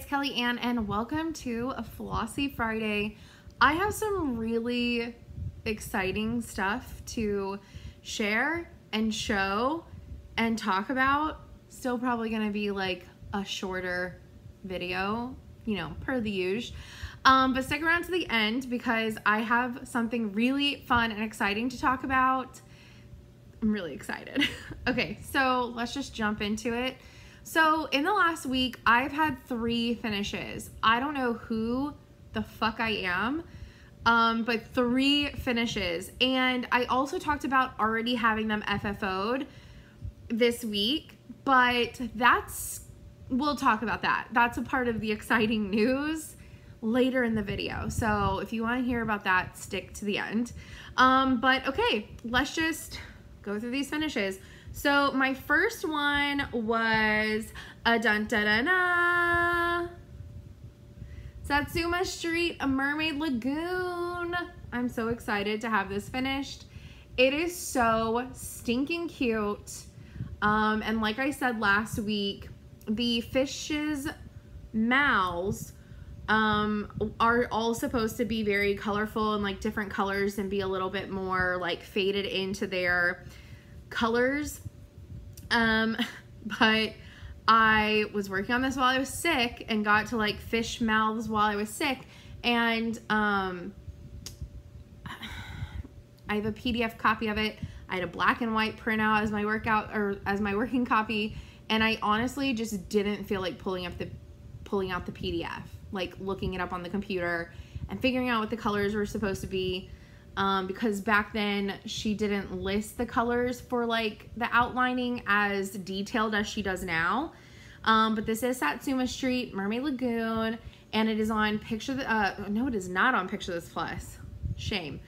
Kelly Ann and welcome to a Flossy Friday. I have some really exciting stuff to share and show and talk about. Still probably gonna be like a shorter video, you know, per the usual. But stick around to the end because I have something really fun and exciting to talk about. I'm really excited. Okay, so let's just jump into it. So in the last week, I've had 3 finishes. I don't know who the fuck I am, but 3 finishes. And I also talked about already having them FFO'd this week, but we'll talk about that. That's a part of the exciting news later in the video. So if you want to hear about that, stick to the end. But okay, let's just go through these finishes. So my first one was a Satsuma Street, a Mermaid Lagoon. I'm so excited to have this finished. It is so stinking cute. And like I said last week, the fish's mouths are all supposed to be very colorful and like different colors and be a little bit more like faded into their colors. But I was working on this while I was sick and got to like fish mouths while I was sick, and I have a PDF copy of it. I had a black and white printout as my working copy, and I honestly just didn't feel like pulling out the PDF, like looking it up on the computer and figuring out what the colors were supposed to be. Because back then she didn't list the colors for like the outlining as detailed as she does now. But this is Satsuma Street, Mermaid Lagoon, and it is on no, it is not on Picture This Plus. Shame.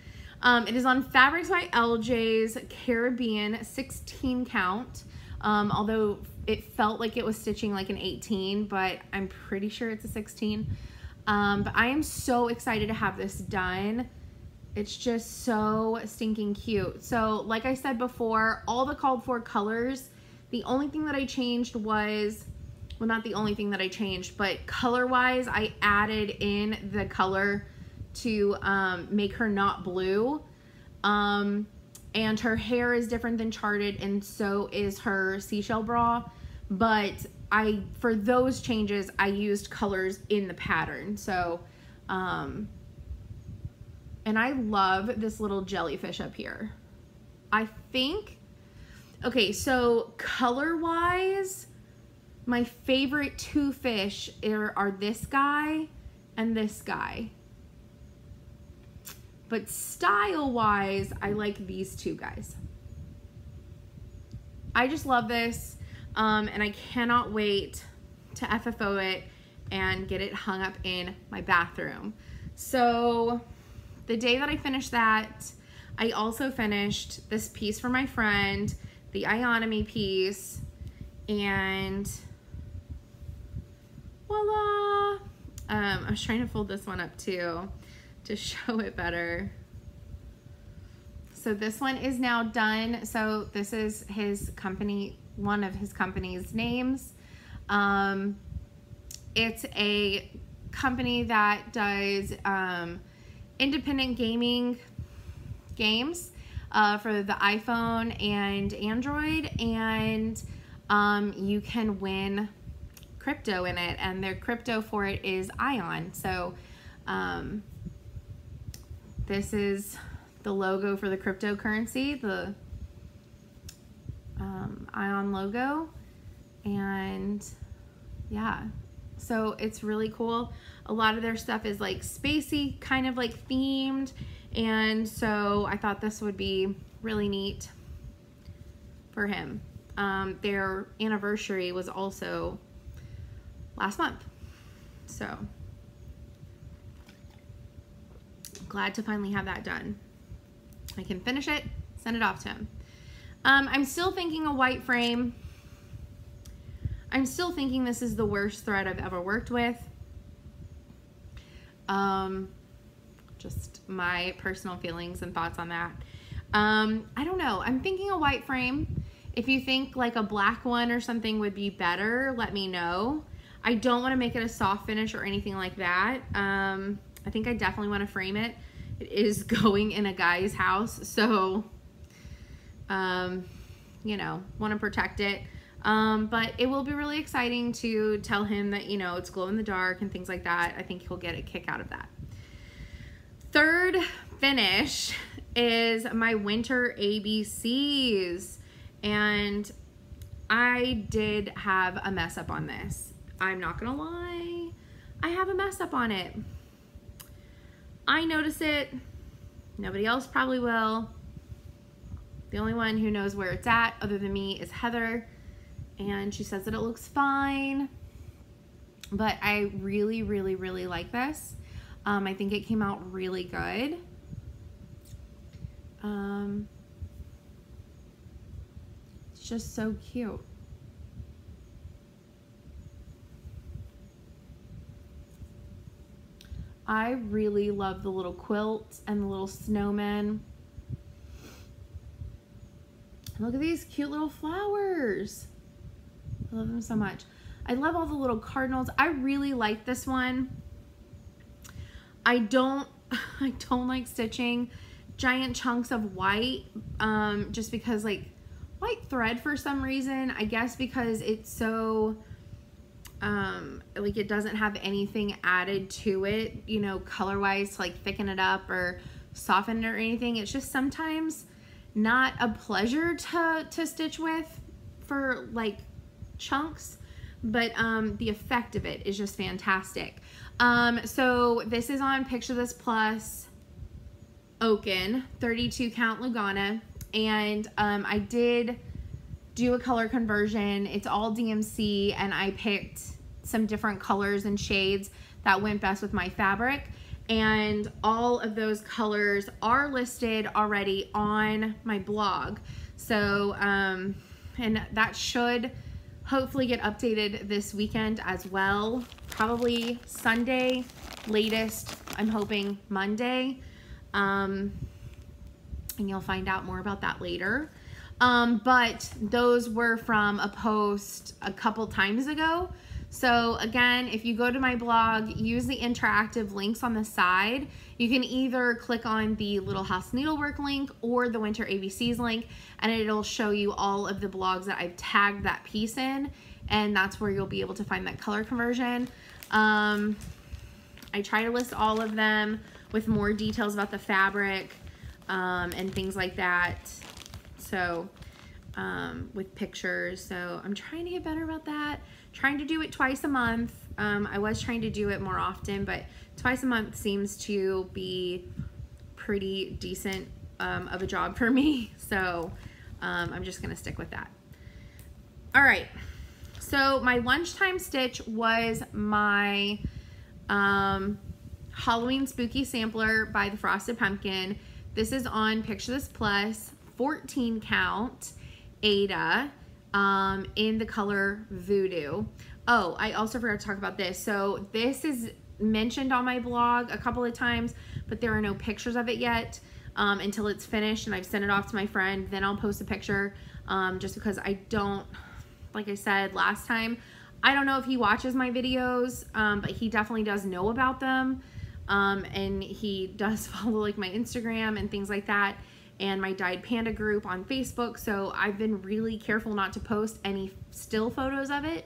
It is on Fabrics by LJ's Caribbean 16 count. Although it felt like it was stitching like an 18, but I'm pretty sure it's a 16. But I am so excited to have this done. It's just so stinking cute. So like I said before, all the called for colors, the only thing that I changed was, well, not the only thing that I changed, but color wise, I added in the color to make her not blue. And her hair is different than charted, and so is her seashell bra. But for those changes, I used colors in the pattern. So, and I love this little jellyfish up here. I think, okay, so color-wise, my favorite 2 fish are this guy and this guy. But style-wise, I like these 2 guys. I just love this, and I cannot wait to FFO it and get it hung up in my bathroom. So the day that I finished that, I also finished this piece for my friend, the Ionomy piece, and voila! I was trying to fold this one up too to show it better. So this one is now done. So this is his company, one of his company's names. It's a company that does independent gaming games for the iPhone and Android, and you can win crypto in it, and their crypto for it is Ion. So this is the logo for the cryptocurrency, the Ion logo, and yeah, so it's really cool. A lot of their stuff is like spacey, kind of like themed, and so I thought this would be really neat for him. Their anniversary was also last month, so glad to finally have that done. I can finish it, send it off to him. I'm still thinking a white frame. I'm still thinking this is the worst thread I've ever worked with. Just my personal feelings and thoughts on that. I don't know. I'm thinking a white frame. If you think like a black one or something would be better, let me know. I don't want to make it a soft finish or anything like that. I think I definitely want to frame it. It is going in a guy's house, so you know, want to protect it. But it will be really exciting to tell him that, you know, it's glow in the dark and things like that. I think he'll get a kick out of that. Third finish is my winter ABCs, and I did have a mess up on this. I'm not gonna lie, I have a mess up on it. I notice it, nobody else probably will. The only one who knows where it's at other than me is Heather, and she says that it looks fine, but I really, really, really like this. I think it came out really good. It's just so cute. I really love the little quilts and the little snowmen. Look at these cute little flowers. I love them so much. I love all the little cardinals. I really like this one. I don't like stitching giant chunks of white, just because, like, white thread for some reason, I guess because it's so, like, it doesn't have anything added to it, you know, color-wise to, like, thicken it up or soften it or anything. It's just sometimes not a pleasure to stitch with for, like, chunks, but the effect of it is just fantastic. So this is on Picture This Plus Oaken 32 count Lugana, and I did do a color conversion. It's all DMC, and I picked some different colors and shades that went best with my fabric, and all of those colors are listed already on my blog. So and that should hopefully get updated this weekend as well, probably Sunday, latest I'm hoping Monday, and you'll find out more about that later. But those were from a post a couple times ago. So again, if you go to my blog, use the interactive links on the side. You can either click on the Little House Needlework link or the Winter ABCs link, and it'll show you all of the blogs that I've tagged that piece in, and that's where you'll be able to find that color conversion. I try to list all of them with more details about the fabric and things like that. So with pictures, so I'm trying to get better about that. Trying to do it twice a month. I was trying to do it more often, but twice a month seems to be pretty decent of a job for me. So I'm just gonna stick with that. All right, so my lunchtime stitch was my Halloween Spooky Sampler by the Frosted Pumpkin. This is on Picture This Plus 14 count Ada. In the color Voodoo. Oh, I also forgot to talk about this. So this is mentioned on my blog a couple of times, but there are no pictures of it yet until it's finished and I've sent it off to my friend. Then I'll post a picture just because I don't, like I said last time, I don't know if he watches my videos, but he definitely does know about them. And he does follow, like, my Instagram and things like that, and my Dyed Panda group on Facebook. So I've been really careful not to post any still photos of it.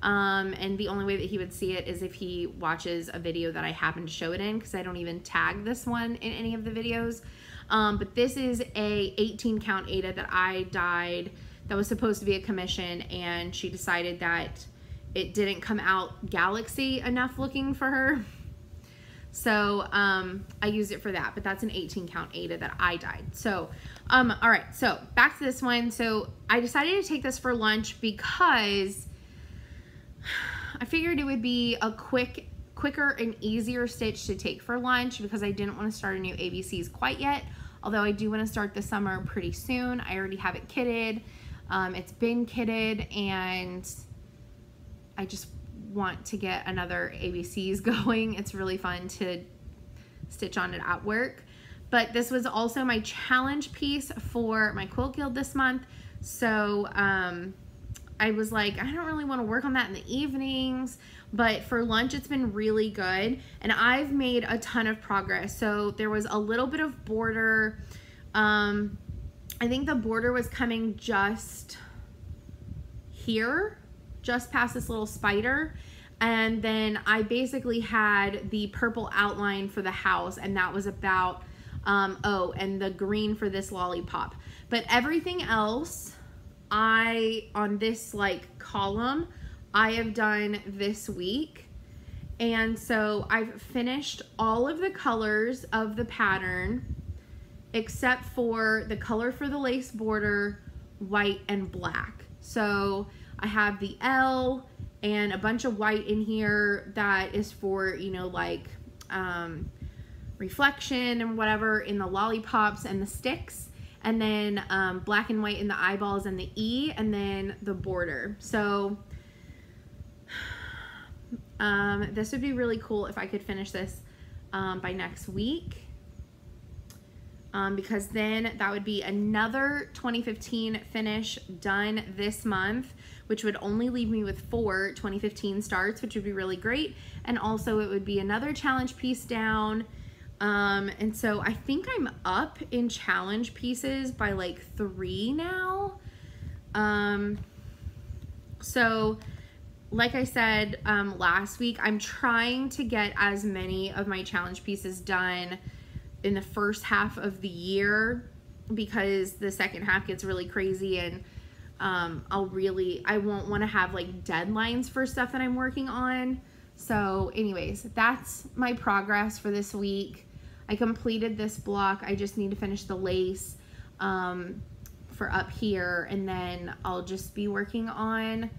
And the only way that he would see it is if he watches a video that I happen to show it in, because I don't even tag this one in any of the videos. But this is a 18 count Ada that I dyed that was supposed to be a commission, and she decided that it didn't come out galaxy enough looking for her. So I used it for that, but that's an 18 count Ada that I dyed. So all right, so back to this one. So I decided to take this for lunch because I figured it would be a quicker and easier stitch to take for lunch, because I didn't want to start a new ABCs quite yet, although I do want to start the summer pretty soon. I already have it kitted. It's been kitted, and I just want to get another ABCs going. It's really fun to stitch on it at work. But this was also my challenge piece for my Quilt Guild this month. So I was like, I don't really want to work on that in the evenings, but for lunch it's been really good, and I've made a ton of progress. So there was a little bit of border. I think the border was coming just here, just past this little spider, and then I basically had the purple outline for the house, and that was about and the green for this lollipop. But everything else, on this like column, I have done this week. And so I've finished all of the colors of the pattern except for the color for the lace border, white and black. So I have the L and a bunch of white in here that is for, you know, like reflection and whatever in the lollipops and the sticks, and then black and white in the eyeballs and the E, and then the border. So this would be really cool if I could finish this by next week, because then that would be another 2015 finish done this month, which would only leave me with 4 2015 starts, which would be really great. And also it would be another challenge piece down. And so I think I'm up in challenge pieces by like 3 now. So like I said, last week, I'm trying to get as many of my challenge pieces done in the first half of the year, because the second half gets really crazy, and I won't want to have like deadlines for stuff that I'm working on. So anyways, that's my progress for this week. I completed this block. I just need to finish the lace for up here, and then I'll just be working on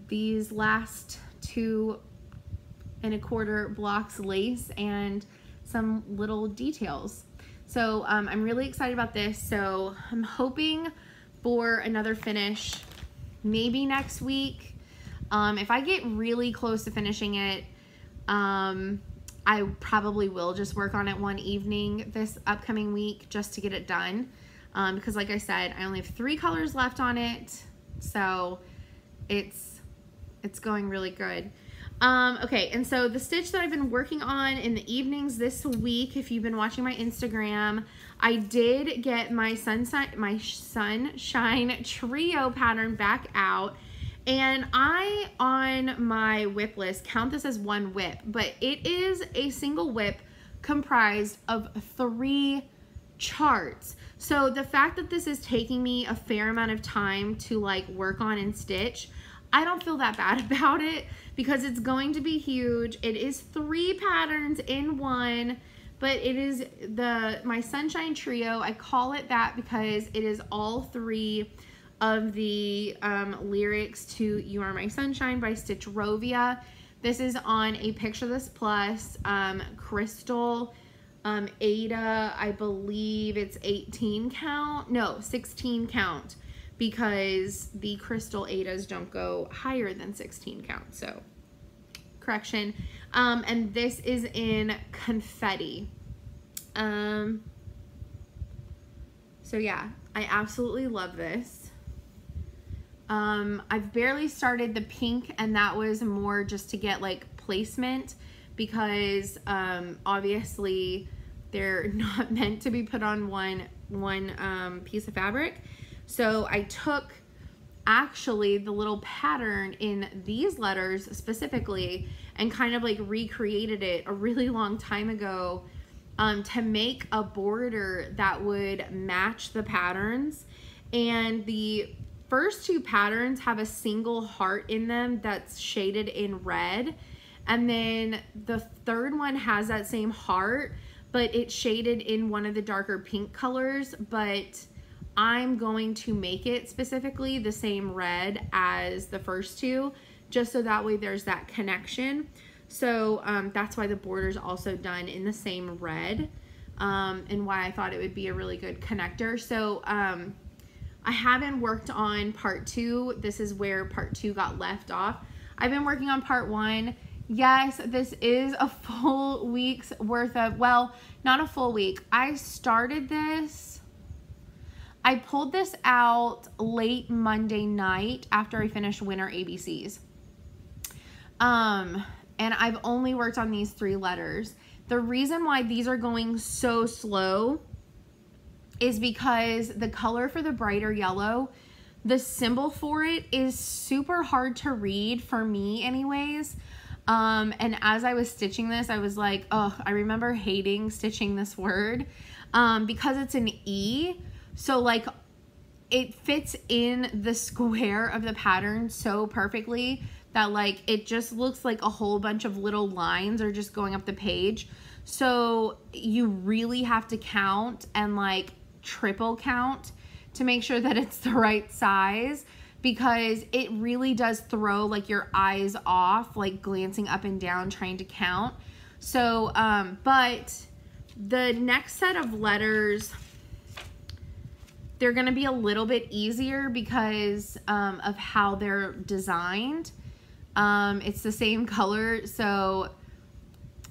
these last 2 1/4 blocks lace and some little details. So I'm really excited about this. So I'm hoping for another finish maybe next week. If I get really close to finishing it, I probably will just work on it one evening this upcoming week just to get it done, because like I said, I only have 3 colors left on it, so it's going really good. Okay, and so the stitch that I've been working on in the evenings this week, if you've been watching my Instagram, I did get my Sunshine Trio pattern back out. And I, on my whip list, count this as 1 whip, but it is a single whip comprised of 3 charts. So the fact that this is taking me a fair amount of time to like work on and stitch, I don't feel that bad about it, because it's going to be huge. It is 3 patterns in one, but it is my Sunshine Trio. I call it that because it is all 3 of the lyrics to You Are My Sunshine by Stitchrovia. This is on a Picture This Plus crystal Ada, I believe it's 18 count, no, 16 count, because the crystal Adas don't go higher than 16 count, so correction. And this is in confetti. So yeah, I absolutely love this. I've barely started the pink, and that was more just to get like placement, because obviously they're not meant to be put on one piece of fabric. So I took actually the little pattern in these letters specifically and kind of like recreated it a really long time ago to make a border that would match the patterns. And the first 2 patterns have a single heart in them that's shaded in red, and then the 3rd one has that same heart, but it's shaded in one of the darker pink colors. But I'm going to make it specifically the same red as the first 2, just so that way there's that connection. So that's why the border is also done in the same red, and why I thought it would be a really good connector. So I haven't worked on part 2. This is where part 2 got left off. I've been working on part 1. Yes, this is a full week's worth of, well, not a full week. I started this I pulled this out late Monday night after I finished Winter ABCs. And I've only worked on these 3 letters. The reason why these are going so slow is because the color for the brighter yellow, the symbol for it is super hard to read for me anyways. And as I was stitching this, I was like, oh, I remember hating stitching this word, because it's an E. So like it fits in the square of the pattern so perfectly that like it just looks like a whole bunch of little lines are just going up the page. So you really have to count and like triple count to make sure that it's the right size, because it really does throw like your eyes off, like glancing up and down trying to count. So but the next set of letters, they're gonna be a little bit easier because of how they're designed. It's the same color, so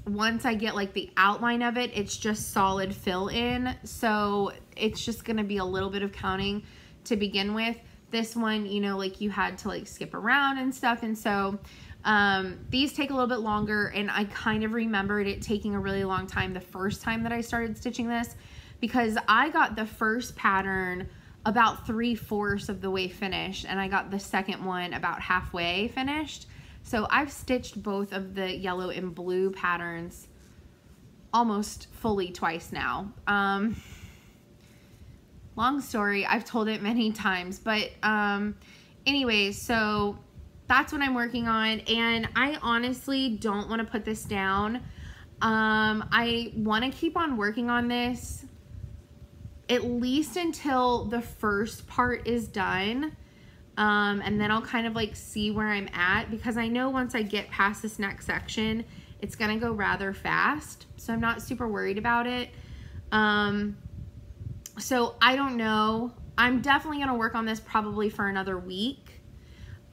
once I get like the outline of it, it's just solid fill in. So it's just gonna be a little bit of counting to begin with. This one, you know, like you had to like skip around and stuff. And so these take a little bit longer, and I kind of remembered it taking a really long time the first time that I started stitching this, because I got the first pattern about 3/4 of the way finished, and I got the second one about halfway finished. So I've stitched both of the yellow and blue patterns almost fully twice now. Long story, I've told it many times, but anyways, so that's what I'm working on, and I honestly don't want to put this down. I want to keep on working on this at least until the first part is done. And then I'll kind of like see where I'm at, because I know once I get past this next section, it's gonna go rather fast. So I'm not super worried about it. So I don't know. I'm definitely gonna work on this probably for another week,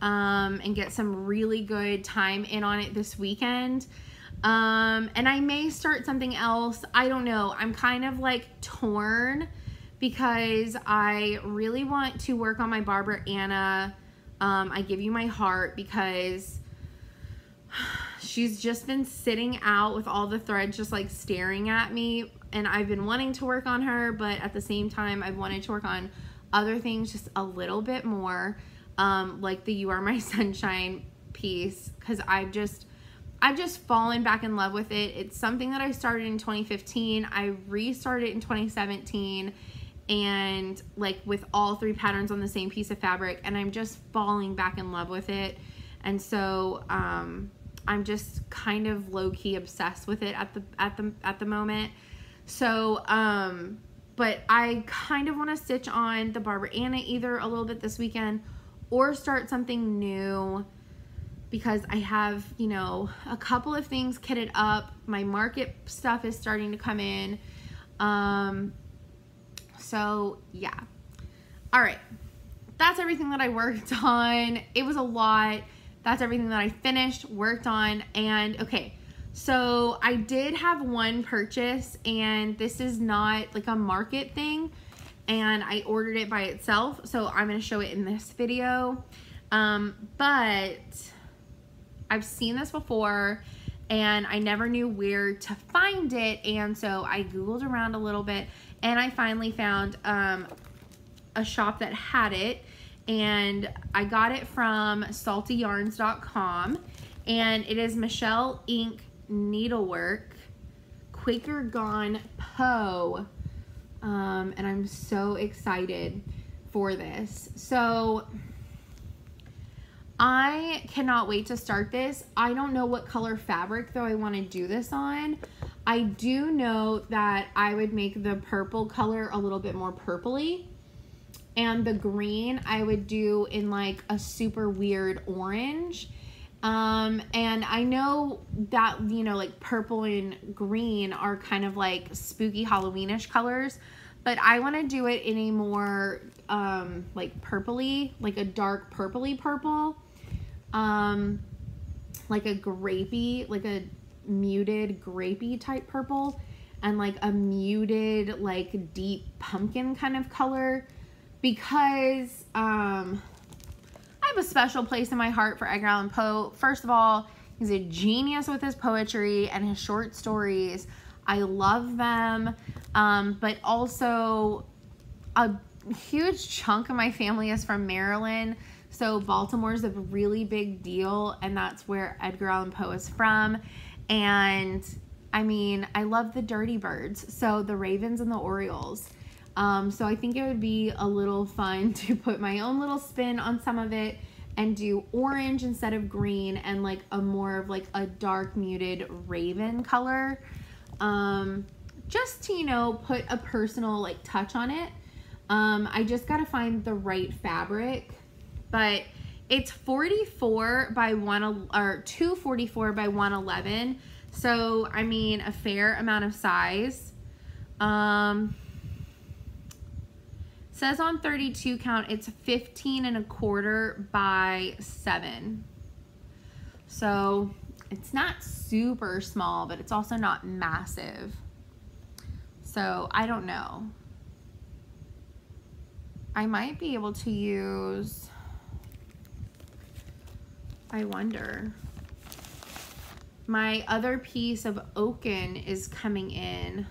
and get some really good time in on it this weekend. And I may start something else. I don't know. I'm kind of like torn, because I really want to work on my Barbara Anna. I Give You My Heart, because she's just been sitting out with all the threads just like staring at me, and I've been wanting to work on her, but at the same time I've wanted to work on other things just a little bit more, like the You Are My Sunshine piece, because I've just fallen back in love with it. It's something that I started in 2015. I restarted it in 2017, and like with all 3 patterns on the same piece of fabric, and I'm just falling back in love with it. And so I'm just kind of low-key obsessed with it at the moment. So but I kind of want to stitch on the Barbara Anna either a little bit this weekend or start something new, because I have, you know, a couple of things kitted up. My market stuff is starting to come in. So yeah. All right. That's everything that I worked on. It was a lot. That's everything that I finished, worked on. And okay, so I did have one purchase, and this is not like a market thing, and I ordered it by itself. So I'm going to show it in this video. But I've seen this before, and I never knew where to find it, and so I Googled around a little bit, and I finally found a shop that had it, and I got it from saltyyarns.com, and it is Michelle Ink Needlework Quaker Gone Poe, and I'm so excited for this. So I cannot wait to start this. I don't know what color fabric though I want to do this on. I do know that I would make the purple color a little bit more purpley, and the green I would do in like a super weird orange. And I know that, you know, like purple and green are kind of like spooky Halloweenish colors, but I want to do it in a more like purpley, like a dark purpley purple, like a grapey, like a muted grapey type purple, and like a muted like deep pumpkin kind of color. because I have a special place in my heart for Edgar Allan Poe. First of all, he's a genius with his poetry and his short stories. I love them, but also a huge chunk of my family is from Maryland, so Baltimore's a really big deal, and that's where Edgar Allan Poe is from. And I mean, I love the Dirty Birds, so the Ravens and the Orioles. So I think it would be a little fun to put my own little spin on some of it and do orange instead of green, and like a more of like a dark muted raven color. Just to, you know, put a personal like touch on it. I just gotta find the right fabric, but it's 44 by 244 by 111. So, I mean, a fair amount of size. Says on 32 count, it's 15 1/4 by 7. So it's not super small, but it's also not massive. So I don't know. I might be able to use, I wonder. My other piece of oaken is coming in.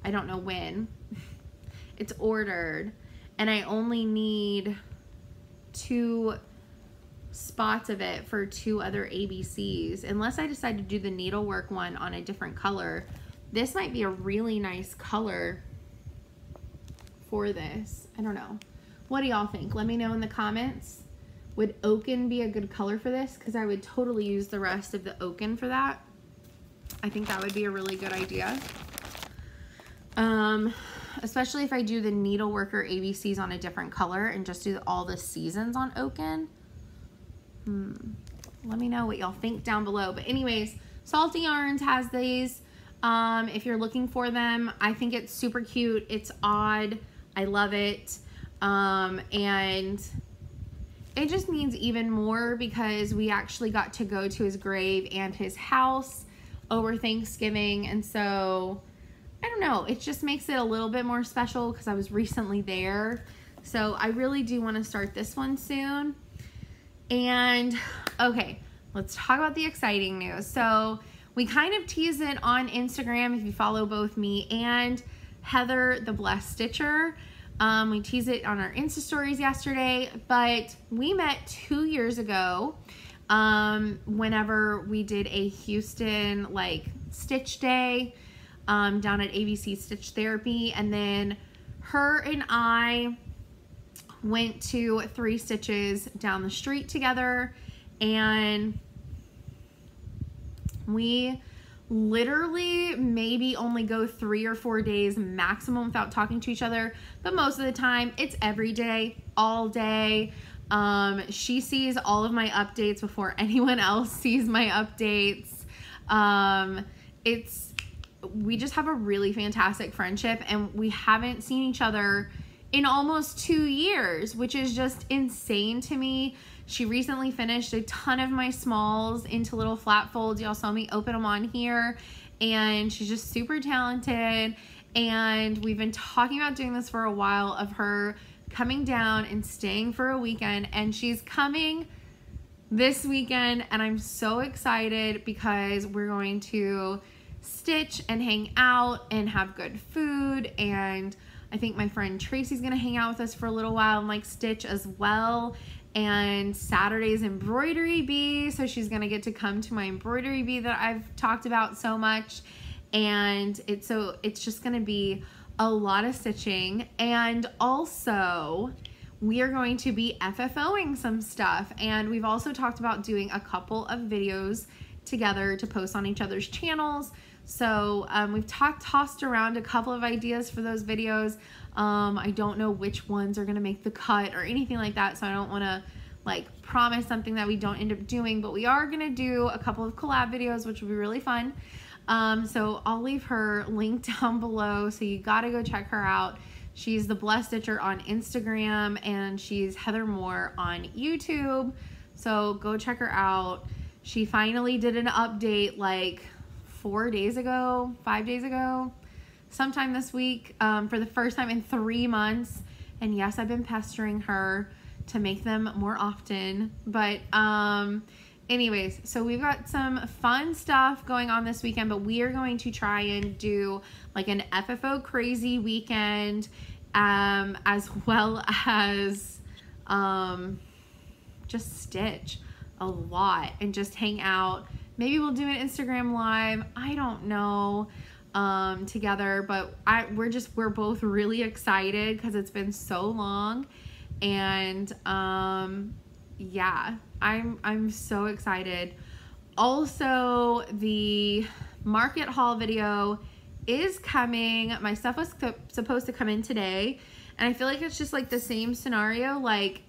I don't know when. It's ordered, and I only need 2 spots of it for 2 other ABCs. Unless I decide to do the needlework one on a different color. This might be a really nice color for this. I don't know. What do y'all think? Let me know in the comments. Would oaken be a good color for this? Because I would totally use the rest of the oaken for that. I think that would be a really good idea. Especially if I do the needleworker ABCs on a different color and just do all the seasons on oaken. Let me know what y'all think down below. But anyways, Salty Yarns has these. If you're looking for them, I think it's super cute. It's odd. I love it. And it just means even more because we actually got to go to his grave and his house over Thanksgiving. And so, I don't know, it just makes it a little bit more special because I was recently there. So I really do want to start this one soon. And okay, let's talk about the exciting news. So we kind of tease it on Instagram if you follow both me and Heather, the Blessed Stitcher. We teased it on our Insta stories yesterday, but we met 2 years ago whenever we did a Houston like stitch day down at ABC Stitch Therapy, and then her and I went to 3 Stitches down the street together, and we literally maybe only go 3 or 4 days maximum without talking to each other, but most of the time it's every day, all day. She sees all of my updates before anyone else sees my updates. We just have a really fantastic friendship, and we haven't seen each other in almost 2 years, which is just insane to me. She recently finished a ton of my smalls into little flat folds. Y'all saw me open them on here, and she's just super talented. And we've been talking about doing this for a while, of her coming down and staying for a weekend, and she's coming this weekend, and I'm so excited because we're going to stitch and hang out and have good food. And I think my friend Tracy's gonna hang out with us for a little while and like stitch as well. And Saturday's embroidery bee, so she's gonna get to come to my embroidery bee that I've talked about so much. And it's just gonna be a lot of stitching. And also we are going to be FFOing some stuff, and we've also talked about doing a couple of videos together to post on each other's channels. So we've tossed around a couple of ideas for those videos. I don't know which ones are gonna make the cut or anything like that, so I don't wanna like promise something that we don't end up doing, but we are gonna do a couple of collab videos, which will be really fun. So I'll leave her link down below, so you gotta go check her out. She's the Blessed Stitcher on Instagram, and she's Heather Moore on YouTube. So go check her out. She finally did an update like 4 days ago, 5 days ago. sometime this week for the first time in 3 months. And yes, I've been pestering her to make them more often. But anyways, so we've got some fun stuff going on this weekend, but we are going to try and do like an FFO crazy weekend, as well as just stitch a lot and just hang out. Maybe we'll do an Instagram live, I don't know, together, but we're both really excited because it's been so long. And yeah, I'm so excited. Also, the market haul video is coming. My stuff was supposed to come in today, and I feel like it's just like the same scenario. Like,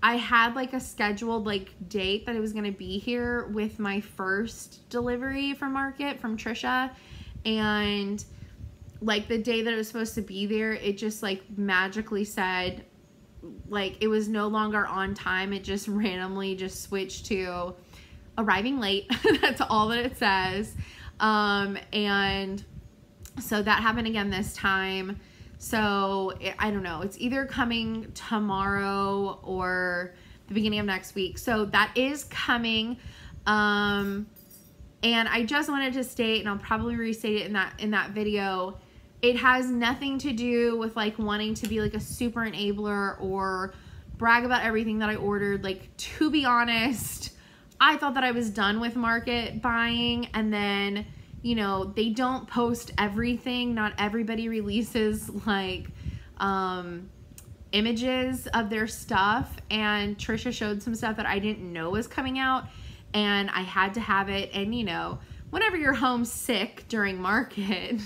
I had like a scheduled like date that it was gonna be here with my first delivery from market from Trisha, and like the day that it was supposed to be there, it just like magically said like it was no longer on time. It just randomly just switched to arriving late. That's all that it says. And so that happened again this time. So I don't know, it's either coming tomorrow or the beginning of next week. So that is coming. And I just wanted to state, and I'll probably restate it in that video, it has nothing to do with like wanting to be like a super enabler or brag about everything that I ordered. Like, to be honest, I thought that I was done with market buying, and then, you know, they don't post everything. Not everybody releases like images of their stuff, and Trisha showed some stuff that I didn't know was coming out, and I had to have it. And you know, whenever you're homesick during market,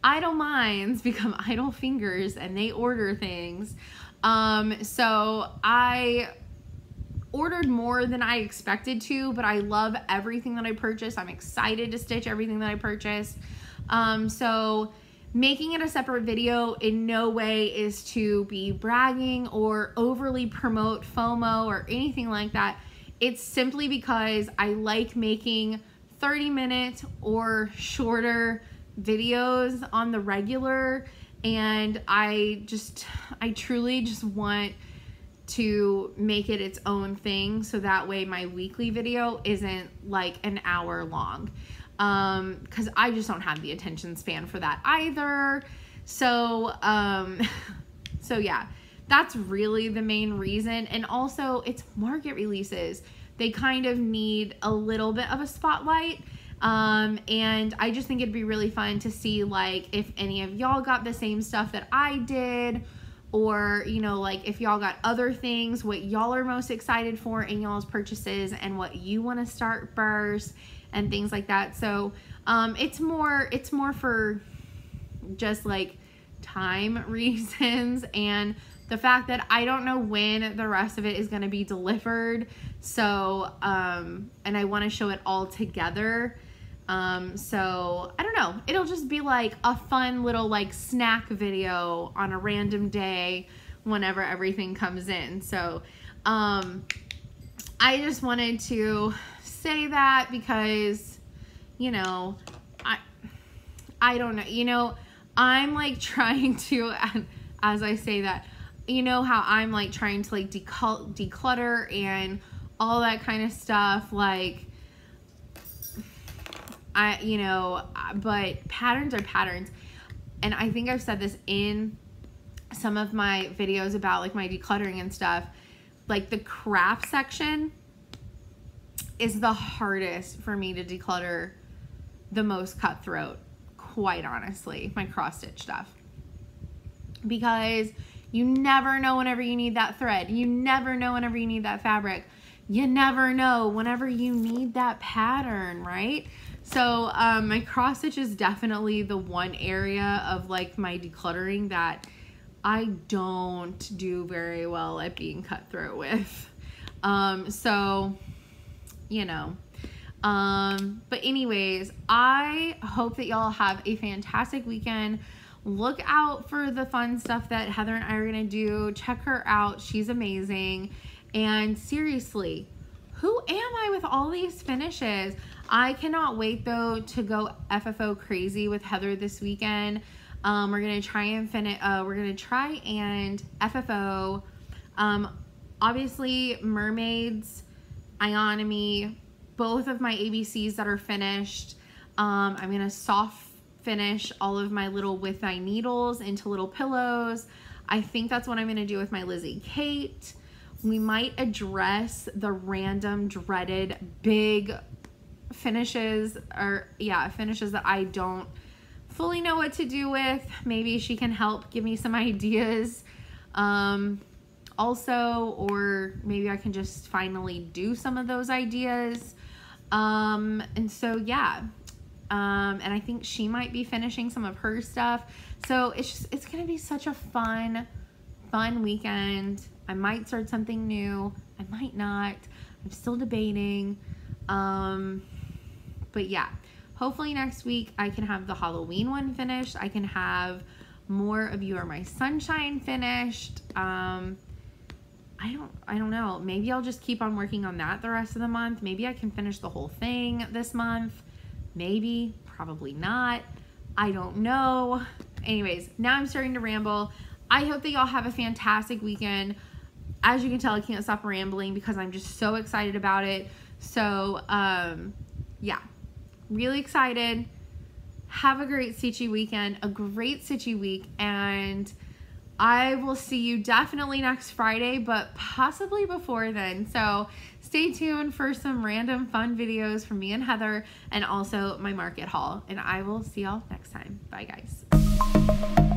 idle minds become idle fingers, and they order things. So I ordered more than I expected to, but I love everything that I purchased. I'm excited to stitch everything that I purchased. So making it a separate video in no way is to be bragging or overly promote FOMO or anything like that. It's simply because I like making 30-minute or shorter videos on the regular, and I truly just want to make it its own thing, so that way my weekly video isn't like an hour long, because I just don't have the attention span for that either. So so yeah, that's really the main reason. And also, it's market releases, they kind of need a little bit of a spotlight. And I just think it'd be really fun to see like if any of y'all got the same stuff that I did, or you know, like if y'all got other things, what y'all are most excited for in y'all's purchases, and what you want to start first, and things like that. So it's more for just like time reasons, and the fact that I don't know when the rest of it is going to be delivered. So and I want to show it all together. So I don't know, it'll just be like a fun little like snack video on a random day whenever everything comes in. So I just wanted to say that because, you know, I don't know, you know, I'm like trying to, as I say that, you know how I'm like trying to like declutter and all that kind of stuff, like you know, but patterns are patterns. And I think I've said this in some of my videos about like my decluttering and stuff, like the craft section is the hardest for me to declutter, the most cutthroat, quite honestly, my cross stitch stuff, because you never know whenever you need that thread, you never know whenever you need that fabric, you never know whenever you need that pattern, right? So my cross stitch is definitely the one area of like my decluttering that I don't do very well at being cutthroat with. So, you know, but anyways, I hope that y'all have a fantastic weekend. Look out for the fun stuff that Heather and I are gonna do. Check her out, she's amazing. And seriously, who am I with all these finishes? I cannot wait though to go FFO crazy with Heather this weekend. We're gonna try and FFO. Obviously, Mermaids, Ionomy, both of my ABCs that are finished. I'm gonna soft finish all of my little with my needles into little pillows. I think that's what I'm gonna do with my Lizzie Kate. We might address the random dreaded big finishes, or yeah, finishes that I don't fully know what to do with. Maybe she can help give me some ideas also, or maybe I can just finally do some of those ideas. And so yeah, and I think she might be finishing some of her stuff. So it's gonna be such a fun weekend. I might start something new, I might not, I'm still debating. But yeah, hopefully next week I can have the Halloween one finished. I can have more of You Are My Sunshine finished. I don't know. Maybe I'll just keep on working on that the rest of the month. Maybe I can finish the whole thing this month. Maybe, probably not. I don't know. Anyways, now I'm starting to ramble. I hope that y'all have a fantastic weekend. As you can tell, I can't stop rambling because I'm just so excited about it. So, yeah, really excited. Have a great Stitchy weekend, a great Stitchy week, and I will see you definitely next Friday, but possibly before then. So stay tuned for some random fun videos from me and Heather, and also my market haul. And I will see y'all next time. Bye, guys.